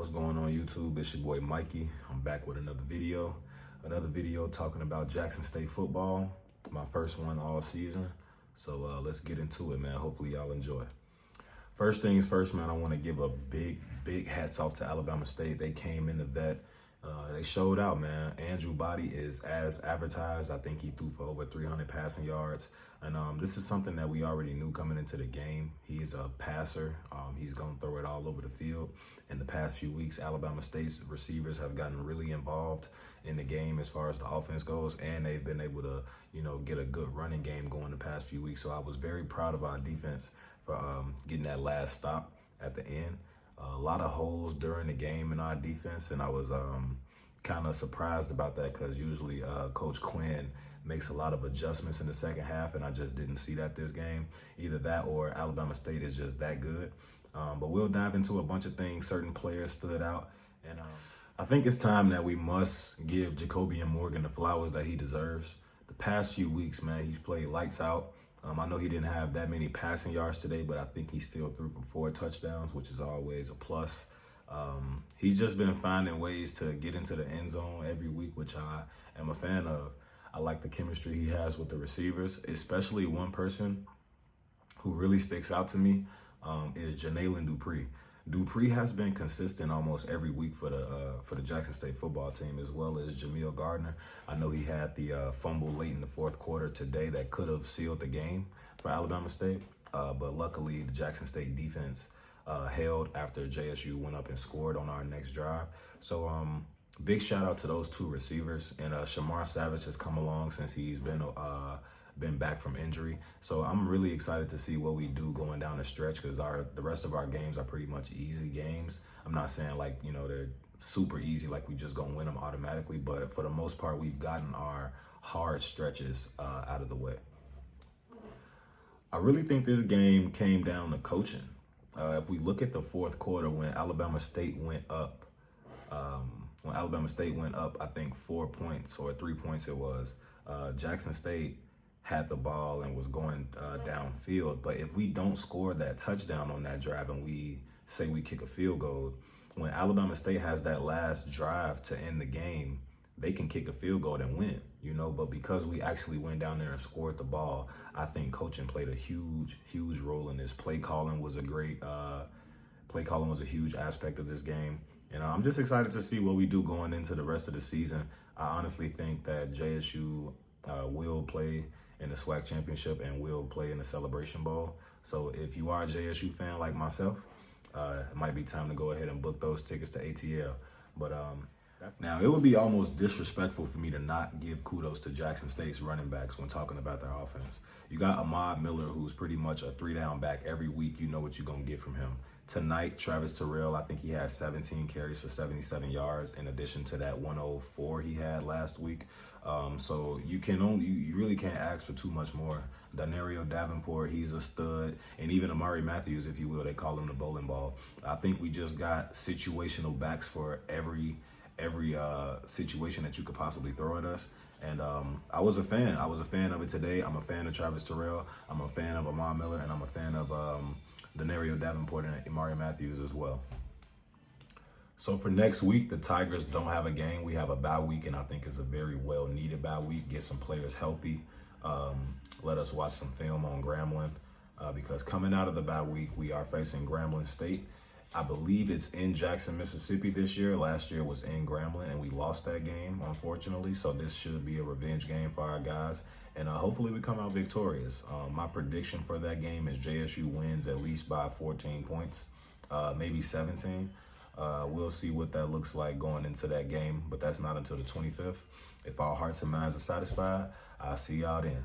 What's going on YouTube? It's your boy Mikey. I'm back with another video. Talking about Jackson State football. My first one all season. So let's get into it, man. Hopefully y'all enjoy. First things first, man, I want to give a big hats off to Alabama State. They came in the vet. They showed out, man. Andrew Body is as advertised. I think he threw for over 300 passing yards. And this is something that we already knew coming into the game. He's a passer. He's going to throw it all over the field. In the past few weeks, Alabama State's receivers have gotten really involved in the game as far as the offense goes, and they've been able to, get a good running game going the past few weeks. So I was very proud of our defense for getting that last stop at the end. A lot of holes during the game in our defense, and I was kind of surprised about that because usually Coach Quinn makes a lot of adjustments in the second half, and I just didn't see that this game. Either that or Alabama State is just that good. But we'll dive into a bunch of things. Certain players stood out, and I think it's time that we must give Jacobian Morgan the flowers that he deserves. The past few weeks, man, he's played lights out. I know he didn't have that many passing yards today, but I think he still threw for 4 touchdowns, which is always a plus. He's just been finding ways to get into the end zone every week, which I am a fan of. I like the chemistry he has with the receivers, especially one person who really sticks out to me is Janalen Dupree. Dupree has been consistent almost every week for the Jackson State football team, as well as Jameel Gardner. I know he had the fumble late in the fourth quarter today that could have sealed the game for Alabama State, but luckily the Jackson State defense held after JSU went up and scored on our next drive. So big shout out to those 2 receivers, and Shamar Savage has come along since he's been back from injury. So I'm really excited to see what we do going down the stretch, because the rest of our games are pretty much easy games. I'm not saying like, they're super easy, like we just gonna win them automatically, but for the most part, we've gotten our hard stretches out of the way. I really think this game came down to coaching. If we look at the fourth quarter, when Alabama State went up, I think 4 points or 3 points it was, Jackson State had the ball and was going downfield. But if we don't score that touchdown on that drive and we say we kick a field goal, when Alabama State has that last drive to end the game, they can kick a field goal and win, but because we actually went down there and scored the ball, I think coaching played a huge role in this. Play calling was a huge aspect of this game. And I'm just excited to see what we do going into the rest of the season. I honestly think that JSU will play in the SWAC championship and will play in the Celebration Bowl. So if you are a JSU fan like myself, it might be time to go ahead and book those tickets to ATL. But now, it would be almost disrespectful for me to not give kudos to Jackson State's running backs when talking about their offense. You got Ahmad Miller, who's pretty much a 3-down back every week. You know what you're going to get from him. Tonight, Travis Terrell, I think he had 17 carries for 77 yards in addition to that 104 he had last week. So you really can't ask for too much more. Danario Davenport, he's a stud. And even Amari Matthews, if you will, they call him the bowling ball. I think we just got situational backs for every situation that you could possibly throw at us. And I was a fan of it today. I'm a fan of Travis Terrell. I'm a fan of Ahmad Miller, and I'm a fan of Danario Davenport and Amari Matthews as well. So for next week, the Tigers don't have a game. We have a bye week, and I think it's a very well-needed bye week. Get some players healthy. Let us watch some film on Grambling, because coming out of the bye week, we are facing Grambling State. I believe it's in Jackson, Mississippi this year. Last year was in Grambling, and we lost that game, unfortunately. So this should be a revenge game for our guys, and hopefully we come out victorious. My prediction for that game is JSU wins at least by 14 points, maybe 17. We'll see what that looks like going into that game, but that's not until the 25th. If our hearts and minds are satisfied, I'll see y'all then.